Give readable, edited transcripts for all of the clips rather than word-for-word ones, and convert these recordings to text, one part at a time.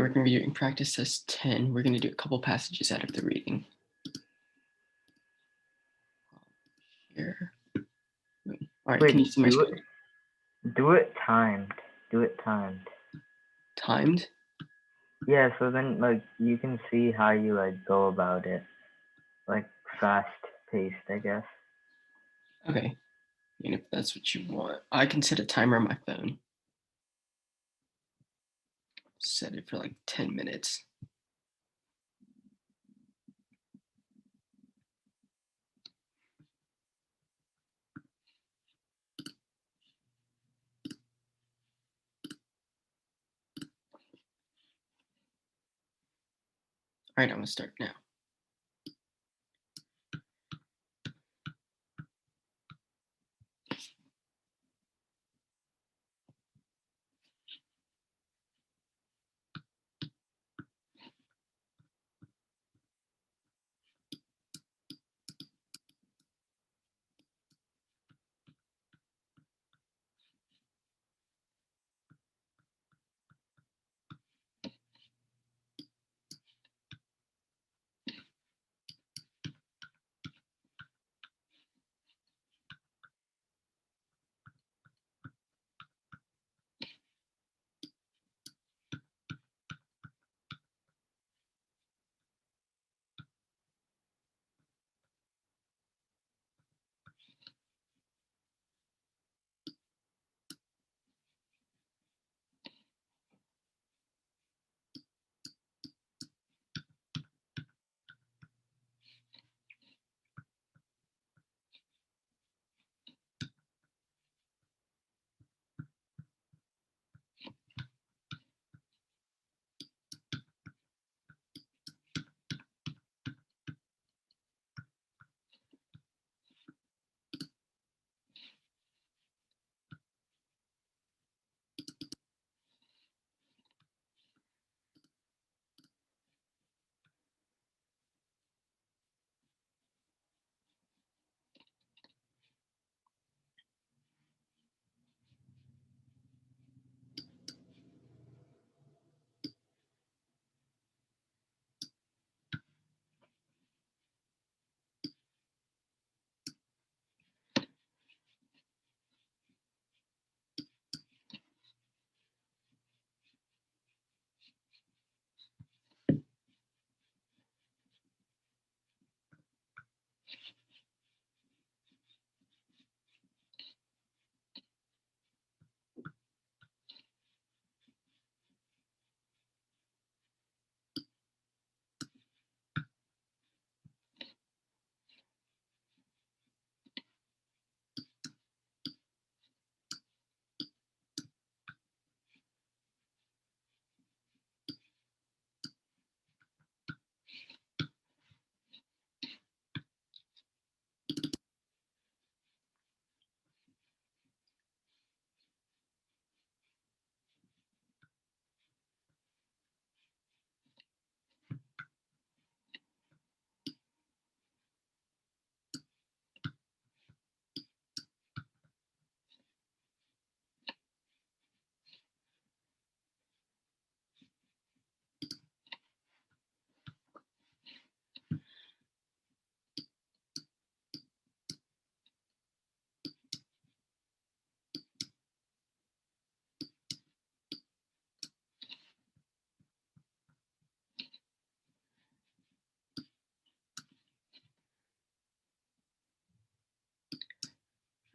we're going to be doing practice test 10. We're going to do a couple passages out of the reading. Here. All right, Wait, can you see my screen? Do it timed. Do it timed. Timed? Yeah, so then like you can see how you like go about it. Like fast paced, I guess. Okay. And if that's what you want, I can set a timer on my phone. Set it for like 10 minutes. All right, I'm going to start now.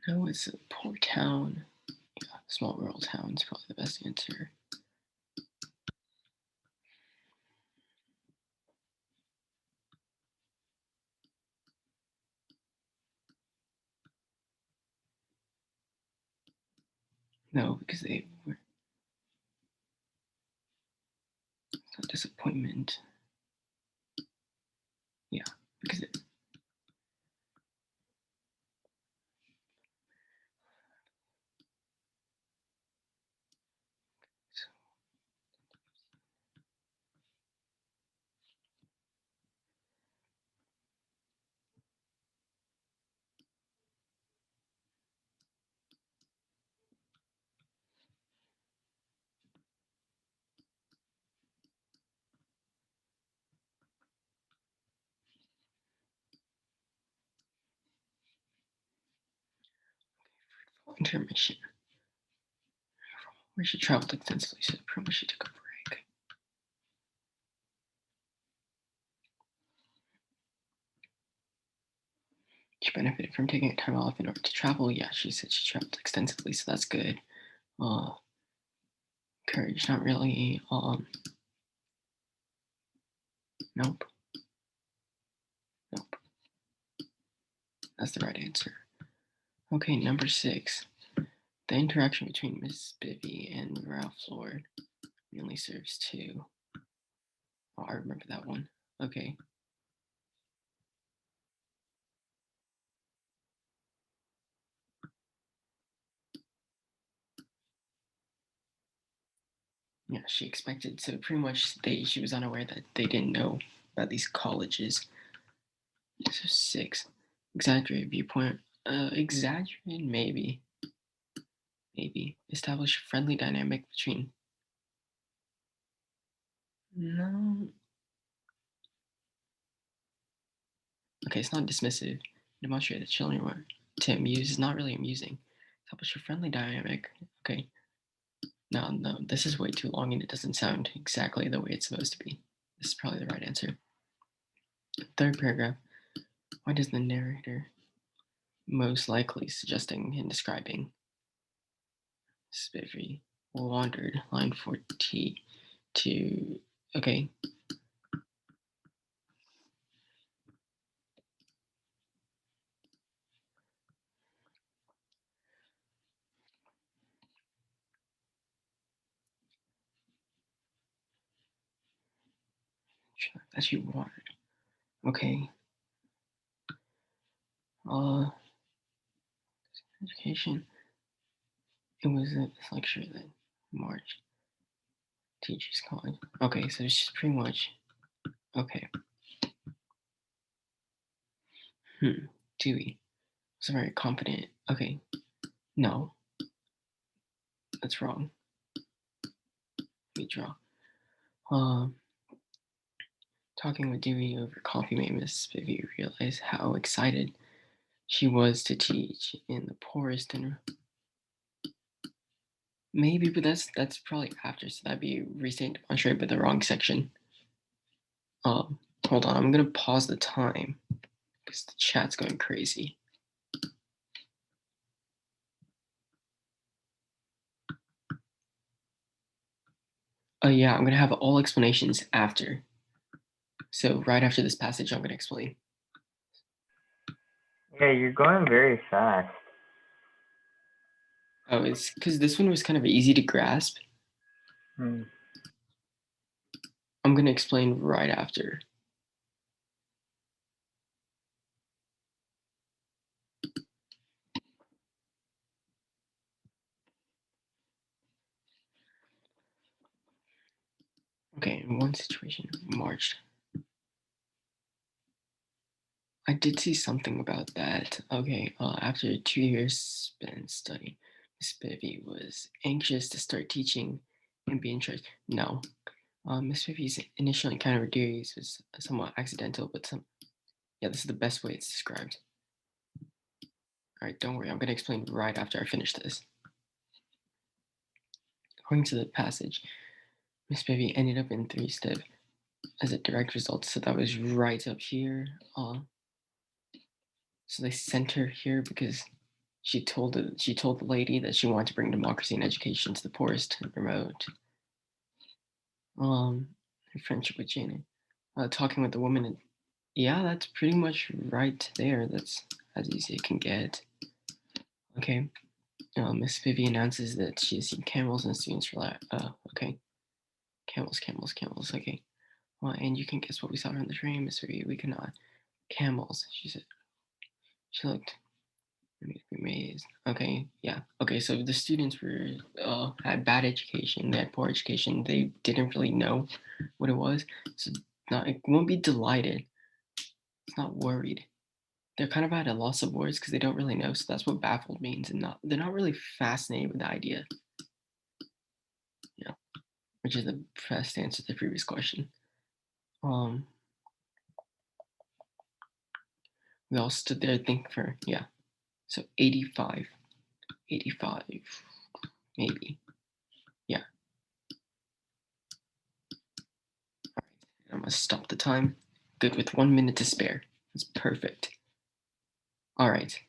No, it's a poor town. Yeah, small rural town is probably the best answer. No, because they were. It's not disappointment. Yeah, because it. intermission. Where she traveled extensively, so pretty much she took a break. She benefited from taking time off in order to travel. Yeah, she said she traveled extensively, so that's good. Uh, Courage, not really. Nope, nope. That's the right answer. Okay, number 6. The interaction between Miss Bivy and Ralph Lord only serves 2. Oh, I remember that one. Okay. Yeah, she expected. So pretty much, she was unaware that they didn't know about these colleges. So 6. Exaggerated viewpoint. Exaggerated, maybe. Maybe. Establish a friendly dynamic between. No. Okay, it's not dismissive. Demonstrate that children were to amuse is not really amusing. Establish a friendly dynamic. Okay. No, no, this is way too long and it doesn't sound exactly the way it's supposed to be. This is probably the right answer. Third paragraph. Why does the narrator most likely suggesting and describing Spiffy wandered? Line 42. Okay. That she wandered. Okay. Education. It was a lecture that March teachers college. Okay, so she's pretty much okay. Dewey was very confident. Okay, no, that's wrong. Let me draw. Um, Talking with Dewey over coffee made Miss Vivi realize how excited she was to teach in the poorest and maybe, but that's probably after, so that'd be restate demonstrate, but the wrong section. Hold on, I'm gonna pause the time because the chat's going crazy. Yeah, I'm gonna have all explanations after. So right after this passage, I'm gonna explain. Yeah, you're going very fast. Oh, it's because this one was kind of easy to grasp. Hmm. I'm gonna explain right after. Okay, in one situation, marched. I did see something about that. Okay, after 2 years spent studying, Miss Bivy was anxious to start teaching and be in charge. No, Miss Vivi's initial encounter with Darius was somewhat accidental, but yeah, this is the best way it's described. All right, don't worry, I'm gonna explain right after I finish this. According to the passage, Miss Bivy ended up in 3 step as a direct result, so that was right up here. So they sent her here because she told the lady that she wanted to bring democracy and education to the poorest and remote. Her friendship with Janet, talking with the woman. Yeah, that's pretty much right there. That's as easy as it can get. Okay. Miss Vivi announces that she has seen camels and students rely. Okay. Camels, camels, camels. Okay. Well, and you can guess what we saw on the train, Miss Vivi. We cannot. Camels, she said. She looked amazed. Okay, yeah. Okay, so the students were had bad education, they had poor education, they didn't really know what it was. So not it won't be delighted. It's not worried. They're kind of at a loss of words because they don't really know. So that's what baffled means, and not they're not really fascinated with the idea. Yeah, which is the best answer to the previous question. Um, we all stood there thinking for yeah. So 85. 85, maybe. Yeah. All right. I'm gonna stop the time. Good, with 1 minute to spare. That's perfect. All right.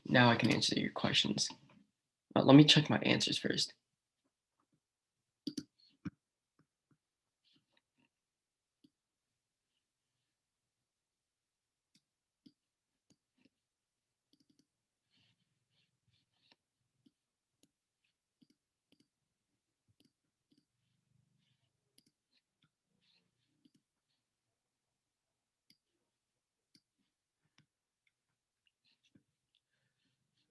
Now I can answer your questions. Let me check my answers first.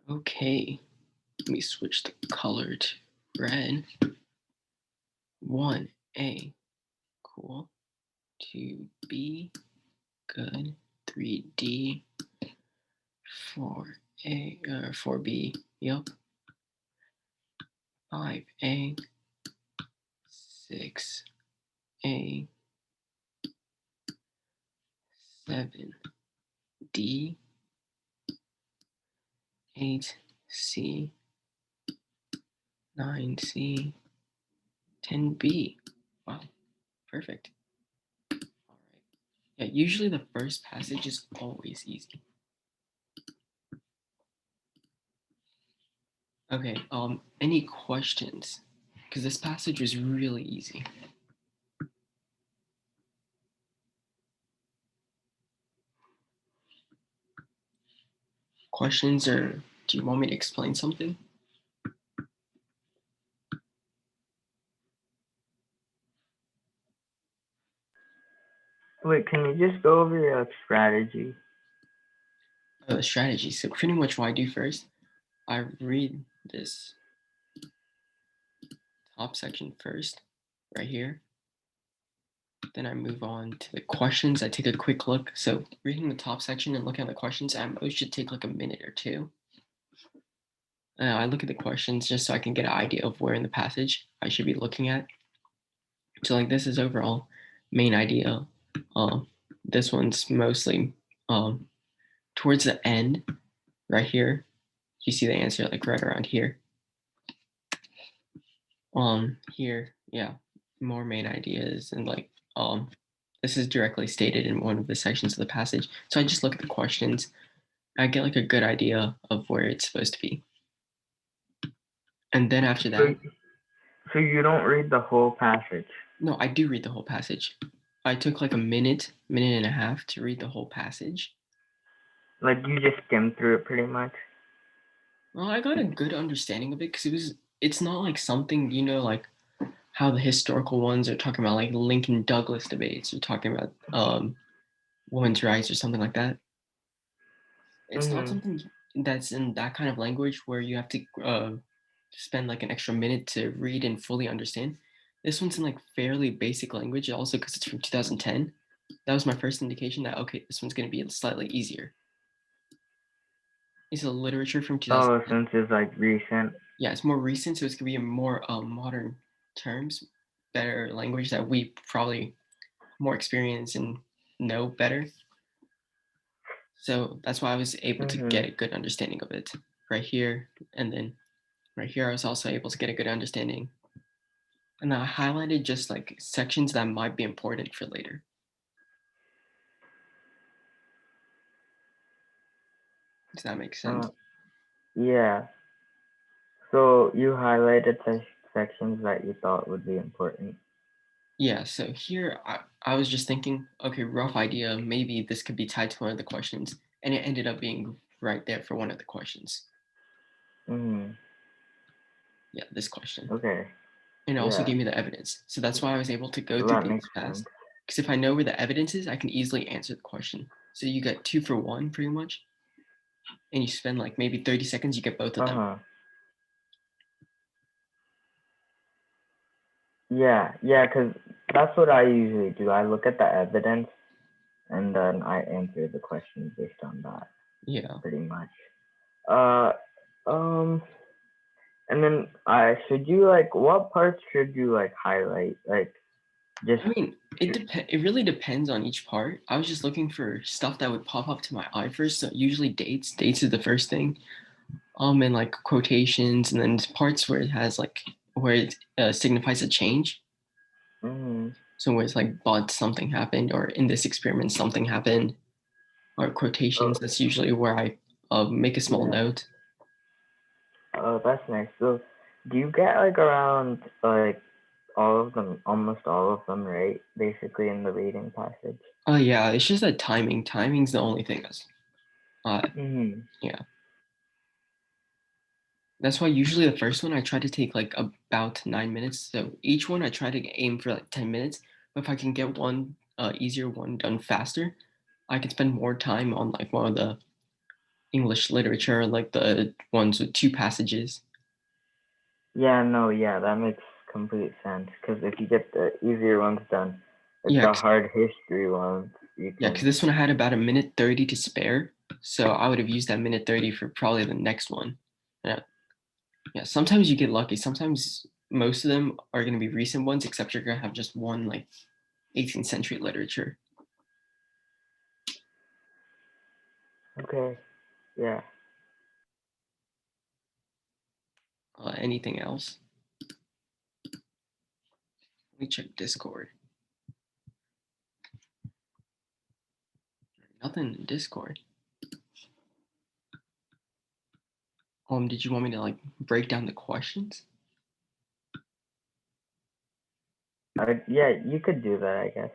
Okay. Let me switch the color to red. 1A, cool. 2B, good. 3D, 4A, 4B, yep. 5A, 6A, 7D, 8C, 9C, 10B. Wow, perfect. All right. Yeah, usually the first passage is always easy. Okay, any questions? Because this passage was really easy. Questions, or do you want me to explain something? Wait, can you just go over your strategy? Strategy. So pretty much what I do first, I read this top section first, right here. Then I move on to the questions. I take a quick look. So reading the top section and looking at the questions at most should take like a minute or two. I look at the questions just so I can get an idea of where in the passage I should be looking at. So like this is overall main idea. This one's mostly towards the end, right here. You see the answer like right around here. Here, yeah, more main ideas, and like this is directly stated in one of the sections of the passage. So I just look at the questions. I get like a good idea of where it's supposed to be. And then after that, So you don't read the whole passage? no, I do read the whole passage. I took like a minute, minute and a half to read the whole passage. Like you just skim through it pretty much? Well, I got a good understanding of it because it's not like something, like how the historical ones are talking about like Lincoln Douglas debates or talking about women's rights or something like that. It's not Mhm. something that's in that kind of language where you have to spend like an extra minute to read and fully understand. This one's in like fairly basic language, also because it's from 2010. That was my first indication that okay, this one's going to be slightly easier. It's a literature from Oh, 2010. since it's like recent. Yeah, it's more recent, so it's going to be in more modern terms, better language that we probably more experience and know better. So that's why I was able to get Mhm. a good understanding of it right here. And then right here, I was also able to get a good understanding. And I highlighted just like sections that might be important for later. Does that make sense? Uh, yeah. So you highlighted sections that you thought would be important. Yeah, so here I was just thinking, okay, rough idea, maybe this could be tied to one of the questions. And it ended up being right there for one of the questions. Mhm. Yeah, this question. Okay. And it also Yeah. gave me the evidence. So that's why I was able to go through That things makes sense. fast. Because if I know where the evidence is, I can easily answer the question. So you get 2 for 1 pretty much. And you spend like maybe 30 seconds, you get both of them. Uh-huh. Yeah, yeah, because that's what I usually do. I look at the evidence and then I answer the questions based on that, Yeah. pretty much. Uh, um, and then I should you like what parts should you like highlight? Like just I mean, it really depends on each part. I was just looking for stuff that would pop up to my eye first. So usually dates. Dates is the first thing. And like quotations, and then parts where it has like where it signifies a change. Mhm. So where it's like, but something happened, or in this experiment something happened, or quotations. Oh, That's usually where I make a small yeah. note. Oh, that's nice. So, do you get like around like all of them, almost all of them, right? Basically in the reading passage. Oh yeah, it's just that timing. Timing's the only thing that's uh Mhm. yeah. That's why usually the first one I try to take like about 9 minutes. So each one I try to aim for like 10 minutes. But if I can get one easier one done faster, I can spend more time on like one of the English literature, like the ones with two passages. Yeah, no, yeah, that makes complete sense. Because if you get the easier ones done, it's Yeah, the hard history ones you yeah, because can. this one I had about a minute 30 to spare. So I would have used that minute 30 for probably the next one. Yeah. Yeah. Sometimes you get lucky. Sometimes most of them are going to be recent ones, except you're going to have just one like 18th century literature. Okay. Yeah. Anything else? Let me check Discord. Nothing in Discord. Did you want me to like break down the questions? Yeah, you could do that, I guess.